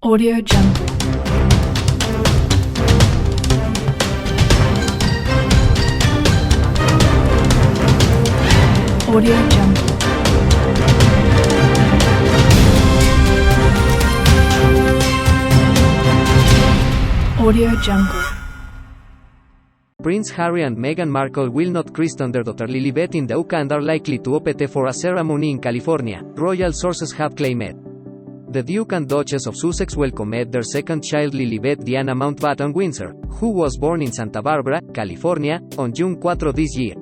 Audio Jungle. Audio Jungle. Audio Jungle. Prince Harry and Meghan Markle will not christen their daughter Lilibet in the UK and are likely to opt for a ceremony in California, royal sources have claimed. The Duke and Duchess of Sussex welcomed their second child Lilibet Diana Mountbatten Windsor, who was born in Santa Barbara, California, on June 4 this year.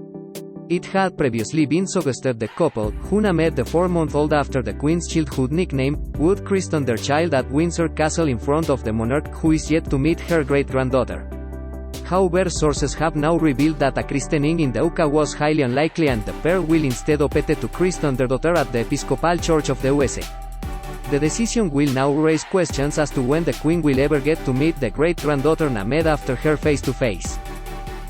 It had previously been suggested the couple, who named the 4-month-old after the Queen's childhood nickname, would christen their child at Windsor Castle in front of the monarch, who is yet to meet her great-granddaughter. However, sources have now revealed that a christening in the UK was highly unlikely and the pair will instead opt to christen their daughter at the Episcopal Church of the USA. The decision will now raise questions as to when the Queen will ever get to meet the great-granddaughter named after her face-to-face.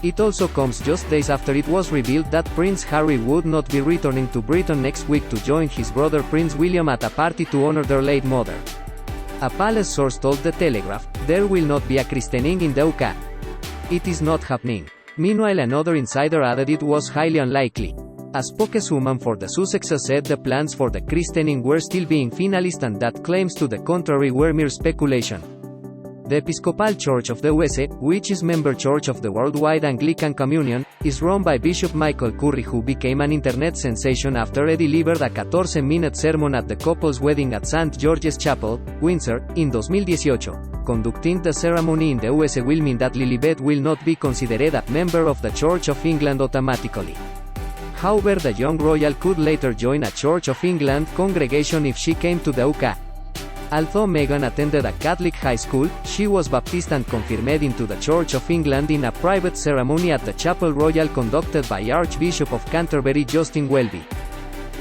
It also comes just days after it was revealed that Prince Harry would not be returning to Britain next week to join his brother Prince William at a party to honor their late mother. A palace source told The Telegraph, "There will not be a christening in the UK. It is not happening." Meanwhile, another insider added it was highly unlikely. A spokeswoman for the Sussexes said the plans for the christening were still being finalized and that claims to the contrary were mere speculation. The Episcopal Church of the USA, which is member church of the Worldwide Anglican Communion, is run by Bishop Michael Curry, who became an internet sensation after he delivered a 14-minute sermon at the couple's wedding at St. George's Chapel, Windsor, in 2018. Conducting the ceremony in the USA will mean that Lilibet will not be considered a member of the Church of England automatically. However, the young royal could later join a Church of England congregation if she came to the UK. Although Meghan attended a Catholic high school, she was baptized and confirmed into the Church of England in a private ceremony at the Chapel Royal conducted by Archbishop of Canterbury Justin Welby.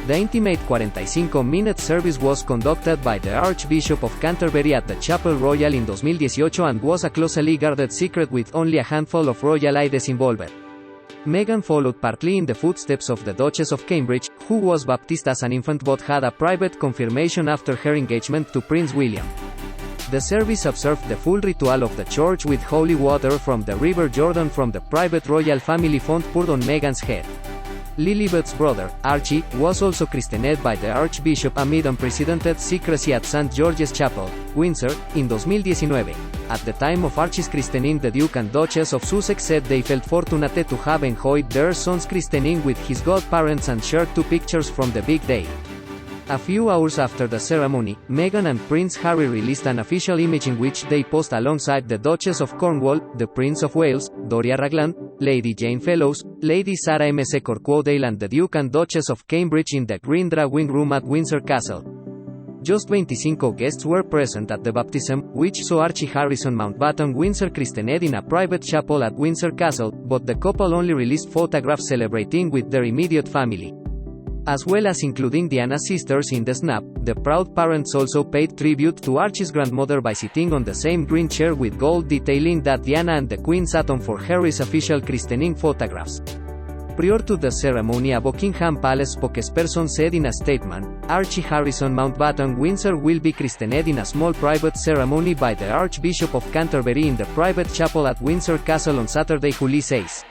The intimate 45-minute service was conducted by the Archbishop of Canterbury at the Chapel Royal in 2018 and was a closely guarded secret with only a handful of royal aides involved. Meghan followed partly in the footsteps of the Duchess of Cambridge, who was baptized as an infant but had a private confirmation after her engagement to Prince William. The service observed the full ritual of the church with holy water from the River Jordan from the private royal family font poured on Meghan's head. Lilibet's brother, Archie, was also christened by the Archbishop amid unprecedented secrecy at St. George's Chapel, Windsor, in 2019. At the time of Archie's christening, the Duke and Duchess of Sussex said they felt fortunate to have enjoyed their son's christening with his godparents and shared 2 pictures from the big day. A few hours after the ceremony, Meghan and Prince Harry released an official image in which they posed alongside the Duchess of Cornwall, the Prince of Wales, Doria Ragland, Lady Jane Fellows, Lady Sarah M.C. Cornwall and the Duke and Duchess of Cambridge in the Green Drawing Room at Windsor Castle. Just 25 guests were present at the baptism, which saw Archie Harrison Mountbatten Windsor christened in a private chapel at Windsor Castle, but the couple only released photographs celebrating with their immediate family. As well as including Diana's sisters in the snap, the proud parents also paid tribute to Archie's grandmother by sitting on the same green chair with gold detailing that Diana and the Queen sat on for Harry's official christening photographs. Prior to the ceremony, a Buckingham Palace spokesperson said in a statement, "Archie Harrison Mountbatten Windsor will be christened in a small private ceremony by the Archbishop of Canterbury in the private chapel at Windsor Castle on Saturday, July 6.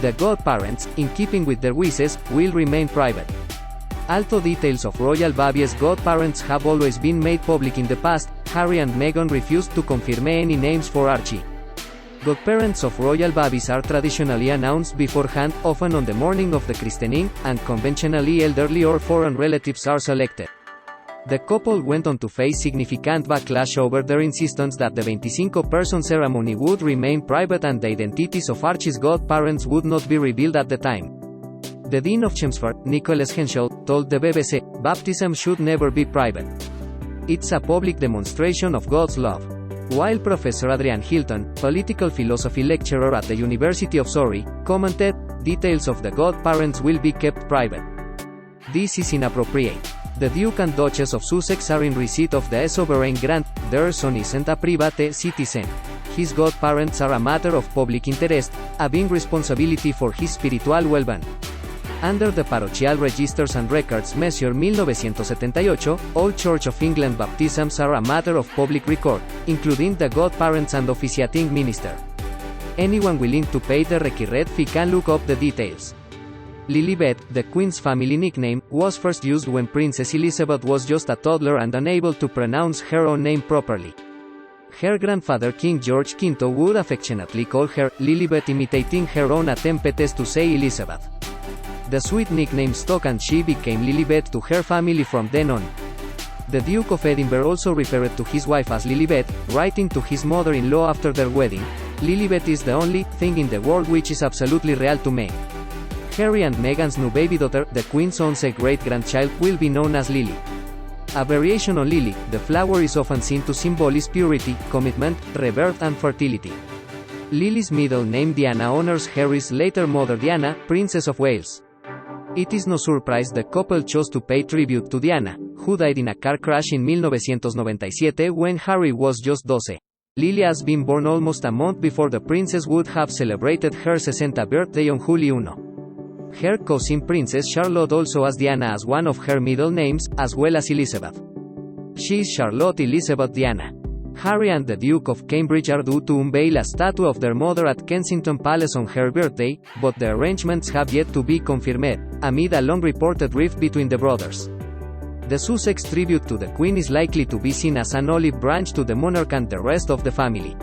The godparents, in keeping with their wishes, will remain private." Although details of royal baby's godparents have always been made public in the past, Harry and Meghan refused to confirm any names for Archie. Godparents of royal babies are traditionally announced beforehand, often on the morning of the christening, and conventionally elderly or foreign relatives are selected. The couple went on to face significant backlash over their insistence that the 25-person ceremony would remain private and the identities of Archie's godparents would not be revealed at the time. The Dean of Chelmsford, Nicholas Henschel, told the BBC, "Baptism should never be private. It's a public demonstration of God's love." While Professor Adrian Hilton, political philosophy lecturer at the University of Surrey, commented, "Details of the godparents will be kept private. This is inappropriate. The Duke and Duchess of Sussex are in receipt of the sovereign grant, their son isn't a private citizen. His godparents are a matter of public interest, a being responsibility for his spiritual well-being." Under the parochial registers and records measure 1978, all Church of England baptisms are a matter of public record, including the godparents and officiating minister. Anyone willing to pay the required fee can look up the details. Lilibet, the Queen's family nickname, was first used when Princess Elizabeth was just a toddler and unable to pronounce her own name properly. Her grandfather King George V would affectionately call her Lilibet, imitating her own attempts to say Elizabeth. The sweet nickname stuck and she became Lilibet to her family from then on. The Duke of Edinburgh also referred to his wife as Lilibet, writing to his mother-in-law after their wedding, "Lilibet is the only thing in the world which is absolutely real to me." Harry and Meghan's new baby daughter, the Queen's 11th great-grandchild, will be known as Lily. A variation on lily, the flower is often seen to symbolize purity, commitment, rebirth and fertility. Lily's middle name Diana honors Harry's later mother Diana, Princess of Wales. It is no surprise the couple chose to pay tribute to Diana, who died in a car crash in 1997 when Harry was just 12. Lily has been born almost a month before the princess would have celebrated her 60th birthday on Julio 1. Her cousin Princess Charlotte also has Diana as one of her middle names, as well as Elizabeth. She is Charlotte Elizabeth Diana. Harry and the Duke of Cambridge are due to unveil a statue of their mother at Kensington Palace on her birthday, but the arrangements have yet to be confirmed, amid a long-reported rift between the brothers. The Sussex tribute to the Queen is likely to be seen as an olive branch to the monarch and the rest of the family.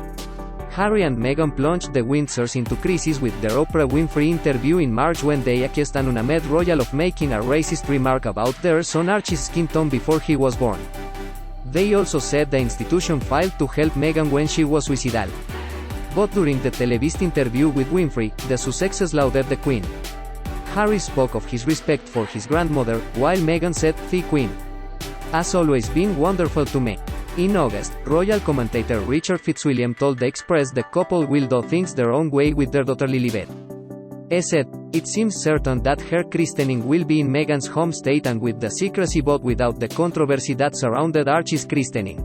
Harry and Meghan plunged the Windsors into crisis with their Oprah Winfrey interview in March when they accused an unnamed royal of making a racist remark about their son Archie's skin tone before he was born. They also said the institution failed to help Meghan when she was suicidal. But during the televised interview with Winfrey, the Sussexes lauded the Queen. Harry spoke of his respect for his grandmother, while Meghan said, "The Queen has always been wonderful to me." In August, royal commentator Richard Fitzwilliam told the Express the couple will do things their own way with their daughter Lilibet. He said, "It seems certain that her christening will be in Meghan's home state and with the secrecy but without the controversy that surrounded Archie's christening."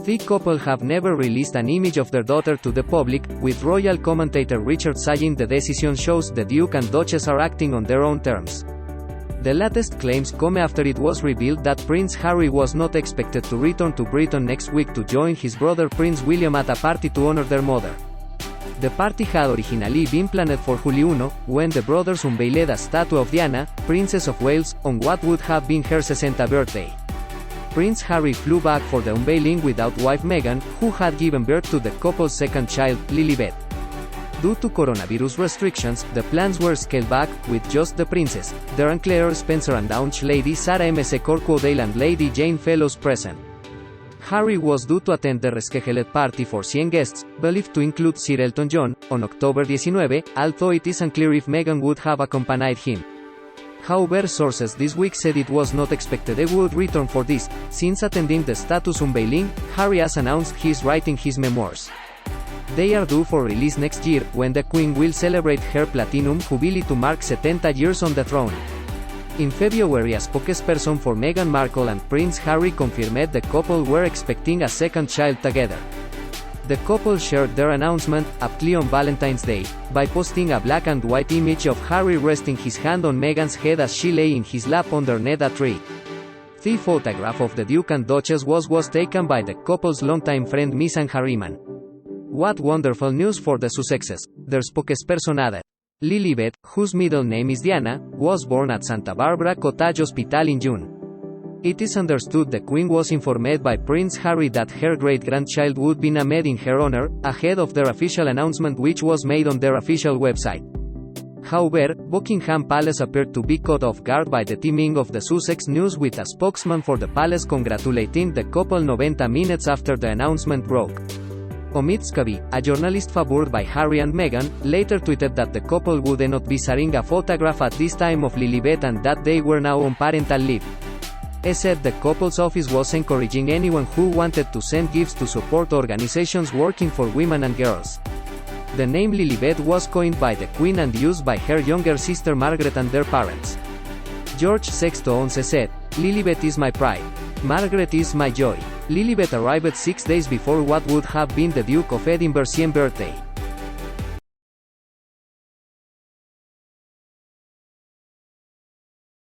The couple have never released an image of their daughter to the public, with royal commentator Richard saying the decision shows the Duke and Duchess are acting on their own terms. The latest claims come after it was revealed that Prince Harry was not expected to return to Britain next week to join his brother Prince William at a party to honor their mother. The party had originally been planned for Julio 1, when the brothers unveiled a statue of Diana, Princess of Wales, on what would have been her 60th birthday. Prince Harry flew back for the unveiling without wife Meghan, who had given birth to the couple's second child, Lilibet. Due to coronavirus restrictions, the plans were scaled back, with just the princess, Darren Clare Spencer and Downch Lady Sarah M.S. Cornwall and Lady Jane Fellows present. Harry was due to attend the rescheduled party for 100 guests, believed to include Sir Elton John, on October 19, although it is unclear if Meghan would have accompanied him. However, sources this week said it was not expected he would return for this. Since attending the status unveiling, Harry has announced he is writing his memoirs. They are due for release next year, when the Queen will celebrate her Platinum Jubilee to mark 70 years on the throne. In February, a spokesperson for Meghan Markle and Prince Harry confirmed the couple were expecting a second child together. The couple shared their announcement, aptly on Valentine's Day, by posting a black and white image of Harry resting his hand on Meghan's head as she lay in his lap underneath a tree. The photograph of the Duke and Duchess was taken by the couple's longtime friend Miss Anne Harriman. "What wonderful news for the Sussexes," their spokesperson added. Lilibet, whose middle name is Diana, was born at Santa Barbara Cottage Hospital in June. It is understood the Queen was informed by Prince Harry that her great-grandchild would be named in her honor, ahead of their official announcement which was made on their official website. However, Buckingham Palace appeared to be caught off guard by the timing of the Sussex news, with a spokesman for the palace congratulating the couple 90 minutes after the announcement broke. Omid Scobie, a journalist favored by Harry and Meghan, later tweeted that the couple would not be sharing a photograph at this time of Lilibet and that they were now on parental leave. He said the couple's office was encouraging anyone who wanted to send gifts to support organizations working for women and girls. The name Lilibet was coined by the Queen and used by her younger sister Margaret and their parents. George VI said, "Lilibet is my pride. Margaret is my joy." Lilibet arrived 6 days before what would have been the Duke of Edinburgh's 10th birthday.